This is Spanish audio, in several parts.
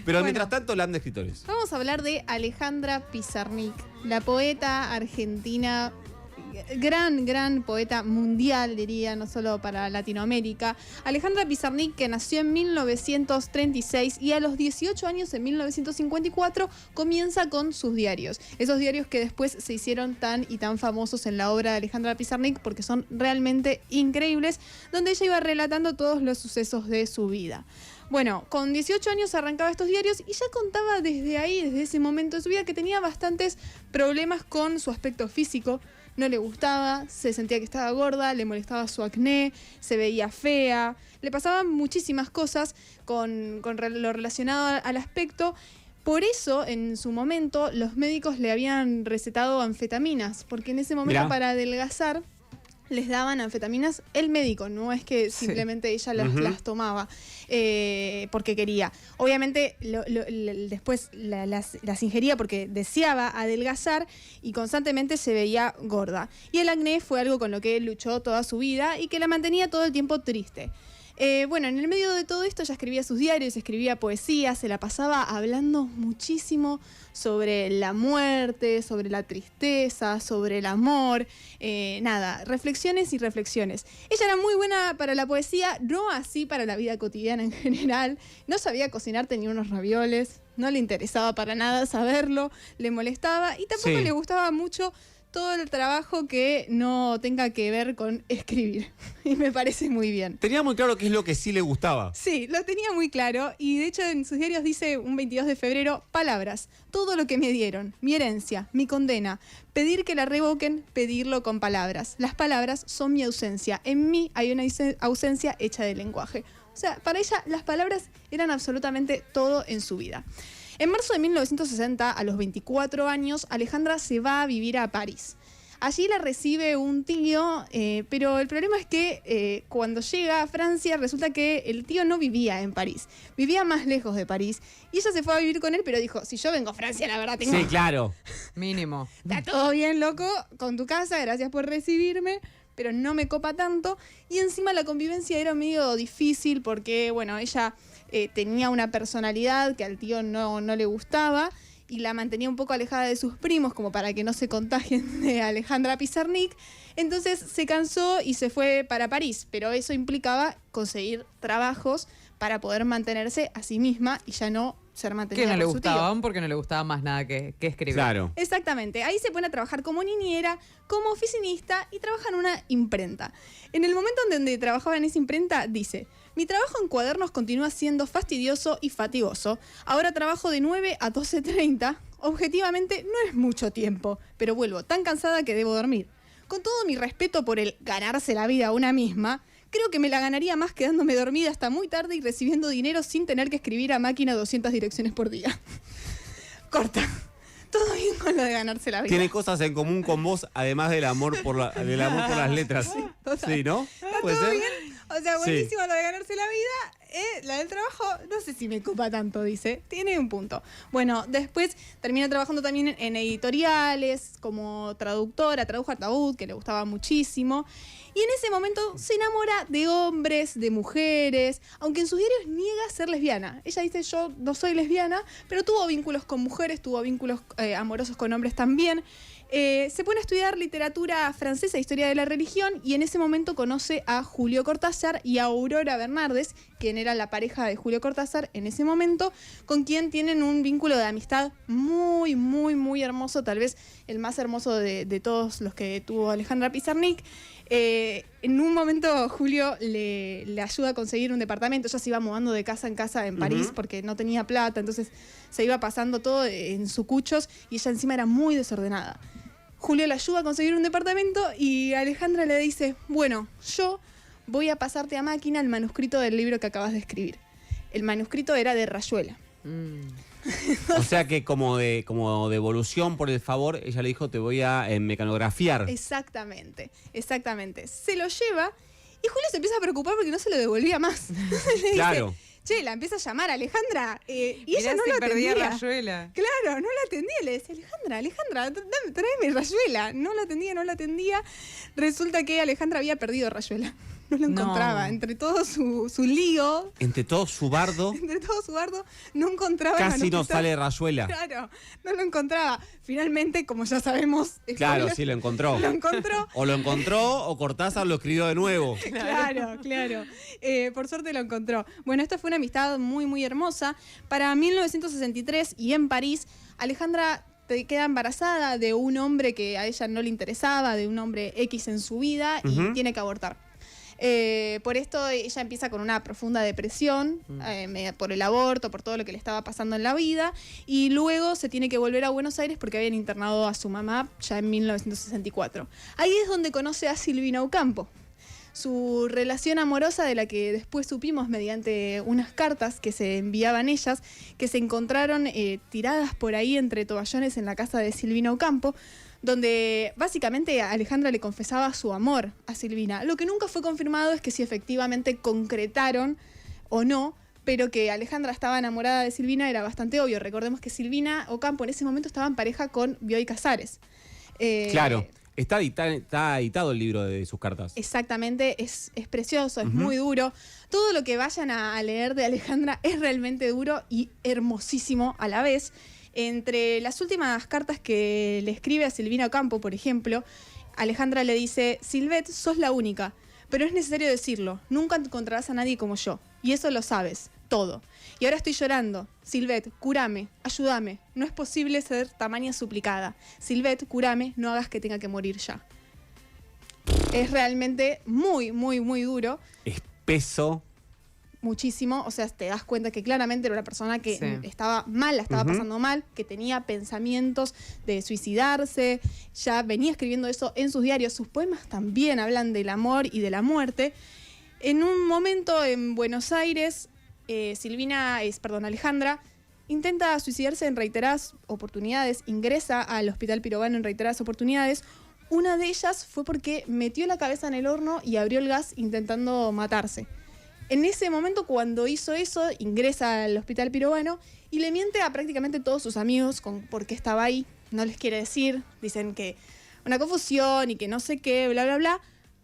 Pero mientras tanto, hablando de escritores. Vamos a hablar de Alejandra Pizarnik, la poeta argentina, gran poeta mundial, diría, no solo para Latinoamérica. Alejandra Pizarnik, que nació en 1936 y a los 18 años, en 1954, comienza con sus diarios. Esos diarios que después se hicieron tan famosos en la obra de Alejandra Pizarnik porque son realmente increíbles, donde ella iba relatando todos los sucesos de su vida. Bueno, con 18 años arrancaba estos diarios y ya contaba desde ahí, desde ese momento de su vida, que tenía bastantes problemas con su aspecto físico. No le gustaba, se sentía que estaba gorda, le molestaba su acné, se veía fea, le pasaban muchísimas cosas con lo relacionado al aspecto. Por eso, en su momento, los médicos le habían recetado anfetaminas, porque en ese momento para adelgazar les daban anfetaminas el médico, no es que simplemente ella las tomaba porque quería. Obviamente después las ingería porque deseaba adelgazar y constantemente se veía gorda. Y el acné fue algo con lo que luchó toda su vida y que la mantenía todo el tiempo triste. Bueno, en el medio de todo esto ella escribía sus diarios, escribía poesía, se la pasaba hablando muchísimo sobre la muerte, sobre la tristeza, sobre el amor, reflexiones y reflexiones. Ella era muy buena para la poesía, no así para la vida cotidiana en general. No sabía cocinar, tenía unos ravioles, no le interesaba para nada saberlo, le molestaba y tampoco le gustaba mucho todo el trabajo que no tenga que ver con escribir. Y me parece muy bien. Tenía muy claro qué es lo que sí le gustaba. Sí, lo tenía muy claro. Y de hecho en sus diarios dice un 22 de febrero, palabras, todo lo que me dieron, mi herencia, mi condena, pedir que la revoquen, pedirlo con palabras. Las palabras son mi ausencia. En mí hay una ausencia hecha de lenguaje. O sea, para ella las palabras eran absolutamente todo en su vida. En marzo de 1960, a los 24 años, Alejandra se va a vivir a París. Allí la recibe un tío, pero el problema es que cuando llega a Francia resulta que el tío no vivía en París, vivía más lejos de París. Y ella se fue a vivir con él, pero dijo, si yo vengo a Francia, la verdad tengo... Sí, claro. Mínimo. Está todo bien, loco, con tu casa, gracias por recibirme, pero no me copa tanto. Y encima la convivencia era medio difícil porque, bueno, ella... tenía una personalidad que al tío no le gustaba y la mantenía un poco alejada de sus primos como para que no se contagien de Alejandra Pizarnik. Entonces se cansó y se fue para París, pero eso implicaba conseguir trabajos para poder mantenerse a sí misma y ya no ser mantenida que no le por su tío. gustaban porque no le gustaba más nada que escribir. Claro. Exactamente. Ahí se pone a trabajar como niñera, como oficinista y trabaja en una imprenta. En el momento en donde trabajaba en esa imprenta, dice: mi trabajo en cuadernos continúa siendo fastidioso y fatigoso. Ahora trabajo de 9 a 12:30. Objetivamente no es mucho tiempo, pero vuelvo tan cansada que debo dormir. Con todo mi respeto por el ganarse la vida a una misma, creo que me la ganaría más quedándome dormida hasta muy tarde y recibiendo dinero sin tener que escribir a máquina 200 direcciones por día. Corta. Todo bien con lo de ganarse la vida. Tiene cosas en común con vos, además del amor por las letras. Sí, ¿no? ¿Está ¿Puede todo ser? bien? O sea, buenísimo lo de ganarse la vida. La del trabajo, no sé si me copa tanto, dice. Tiene un punto. Bueno, después termina trabajando también en editoriales, como traductora, tradujo a Ataúd, que le gustaba muchísimo. Y en ese momento se enamora de hombres, de mujeres, aunque en sus diarios niega ser lesbiana. Ella dice, yo no soy lesbiana, pero tuvo vínculos con mujeres, tuvo vínculos amorosos con hombres también. Se pone a estudiar literatura francesa, historia de la religión, y en ese momento conoce a Julio Cortázar y a Aurora Bernardes, quien era la pareja de Julio Cortázar en ese momento, con quien tienen un vínculo de amistad muy, muy, muy hermoso, tal vez el más hermoso de todos los que tuvo Alejandra Pizarnik. En un momento Julio le ayuda a conseguir un departamento. Ella se iba mudando de casa en casa en París porque no tenía plata, entonces se iba pasando todo en sucuchos y ella encima era muy desordenada. Julio le ayuda a conseguir un departamento y Alejandra le dice, bueno, yo voy a pasarte a máquina el manuscrito del libro que acabas de escribir. El manuscrito era de Rayuela. O sea que como devolución por el favor, ella le dijo, te voy a mecanografiar. Exactamente. Se lo lleva y Julio se empieza a preocupar porque no se lo devolvía más. Claro. Dice, che, la empieza a llamar Alejandra y Mirá, ella no si lo perdía atendía. Rayuela. Claro, no la atendía. Le decía, Alejandra, tráeme Rayuela. No la atendía. Resulta que Alejandra había perdido Rayuela. no lo No. encontraba. Entre todo su lío, Entre todo su bardo, entre todo su bardo, no encontraba el casi no manuscrito. sale Rayuela. Claro, no lo encontraba. Finalmente, como ya sabemos, Claro, spoiler, sí, lo encontró. lo encontró. O lo encontró o Cortázar lo escribió de nuevo. Claro, claro. Por suerte lo encontró. Bueno, esta fue una amistad muy, muy hermosa. Para 1963 y en París, Alejandra queda embarazada de un hombre que a ella no le interesaba, de un hombre X en su vida, y tiene que abortar. Por esto ella empieza con una profunda depresión por el aborto, por todo lo que le estaba pasando en la vida, y luego se tiene que volver a Buenos Aires porque habían internado a su mamá ya en 1964. Ahí es donde conoce a Silvina Ocampo. Su relación amorosa, de la que después supimos mediante unas cartas que se enviaban ellas, que se encontraron tiradas por ahí entre toallones en la casa de Silvina Ocampo, donde básicamente Alejandra le confesaba su amor a Silvina. Lo que nunca fue confirmado es que si efectivamente concretaron o no, pero que Alejandra estaba enamorada de Silvina era bastante obvio. Recordemos que Silvina Ocampo en ese momento estaba en pareja con Bioy Casares. Claro. Está editado el libro de sus cartas. Exactamente, es precioso, es muy duro. Todo lo que vayan a leer de Alejandra es realmente duro y hermosísimo a la vez. Entre las últimas cartas que le escribe a Silvina Ocampo, por ejemplo, Alejandra le dice: Silvet, sos la única, pero es necesario decirlo, nunca encontrarás a nadie como yo, y eso lo sabes, todo. Y ahora estoy llorando. Silvet, curame, ayúdame. No es posible ser tamaña suplicada. Silvet, curame, no hagas que tenga que morir ya. Es realmente muy, muy, muy duro. Espeso. Muchísimo. O sea, te das cuenta que claramente era una persona que estaba mal, la estaba pasando mal, que tenía pensamientos de suicidarse. Ya venía escribiendo eso en sus diarios. Sus poemas también hablan del amor y de la muerte. En un momento en Buenos Aires, Alejandra intenta suicidarse en reiteradas oportunidades, ingresa al Hospital Pirovano en reiteradas oportunidades. Una de ellas fue porque metió la cabeza en el horno y abrió el gas intentando matarse. En ese momento, cuando hizo eso, ingresa al Hospital Pirovano y le miente a prácticamente todos sus amigos con por qué estaba ahí. No les quiere decir, dicen que una confusión y que no sé qué, bla, bla, bla.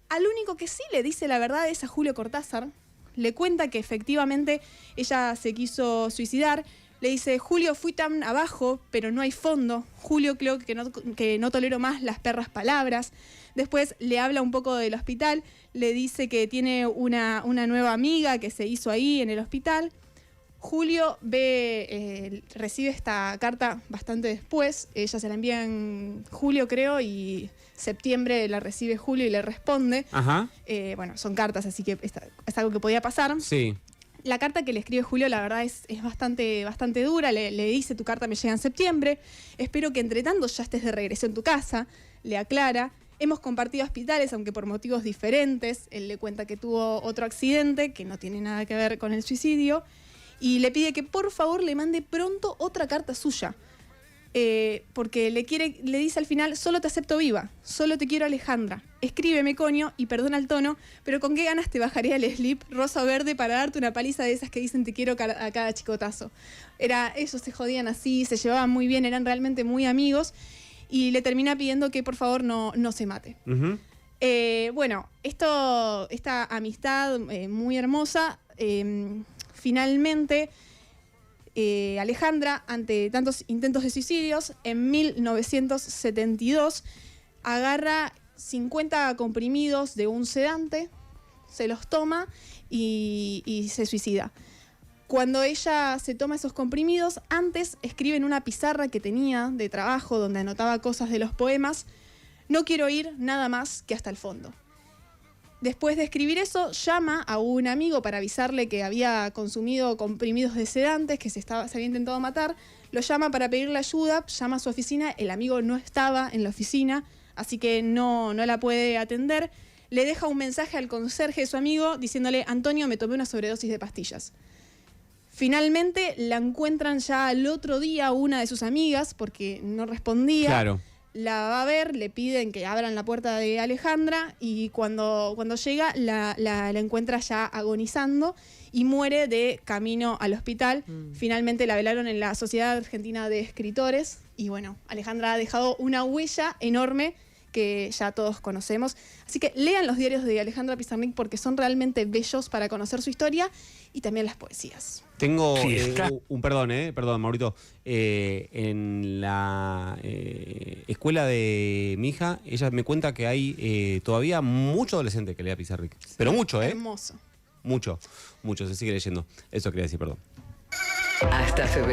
Al único que sí le dice la verdad es a Julio Cortázar. Le cuenta que efectivamente ella se quiso suicidar. Le dice: Julio, fui tan abajo, pero no hay fondo. Julio, creo que no tolero más las perras palabras. Después le habla un poco del hospital. Le dice que tiene una nueva amiga que se hizo ahí en el hospital. Julio recibe esta carta bastante después. Ella se la envía en julio, creo, y septiembre la recibe Julio y le responde. Ajá. Bueno, son cartas, así que es algo que podía pasar. Sí. La carta que le escribe Julio, la verdad, es bastante, bastante dura. Le dice: tu carta me llega en septiembre. Espero que entre tanto ya estés de regreso en tu casa. Le aclara: hemos compartido hospitales, aunque por motivos diferentes. Él le cuenta que tuvo otro accidente que no tiene nada que ver con el suicidio. Y le pide que por favor le mande pronto otra carta suya. Porque le dice al final: solo te acepto viva, solo te quiero, Alejandra. Escríbeme, coño, y perdona el tono, pero con qué ganas te bajaré al slip rosa o verde para darte una paliza de esas que dicen te quiero a cada chicotazo. Ellos se jodían así, se llevaban muy bien, eran realmente muy amigos, y le termina pidiendo que por favor no se mate. Bueno, esta amistad muy hermosa, finalmente Alejandra, ante tantos intentos de suicidios, en 1972 agarra 50 comprimidos de un sedante, se los toma y se suicida. Cuando ella se toma esos comprimidos, antes escribe en una pizarra que tenía de trabajo donde anotaba cosas de los poemas: no quiero ir nada más que hasta el fondo. Después de escribir eso, llama a un amigo para avisarle que había consumido comprimidos de sedantes, que se había intentado matar. Lo llama para pedirle ayuda, llama a su oficina. El amigo no estaba en la oficina, así que no la puede atender. Le deja un mensaje al conserje de su amigo diciéndole: Antonio, me tomé una sobredosis de pastillas. Finalmente la encuentran ya al otro día una de sus amigas porque no respondía. Claro. La va a ver, le piden que abran la puerta de Alejandra y cuando llega la encuentra ya agonizando y muere de camino al hospital. Finalmente la velaron en la Sociedad Argentina de Escritores y bueno, Alejandra ha dejado una huella enorme que ya todos conocemos. Así que lean los diarios de Alejandra Pizarnik porque son realmente bellos para conocer su historia y también las poesías. Tengo Sí, está. perdón, Maurito. En la escuela de mi hija, ella me cuenta que hay todavía mucho adolescente que lea Pizarnik. Pero mucho, ¿eh? Hermoso. Mucho, se sigue leyendo. Eso quería decir, perdón. Hasta febrero.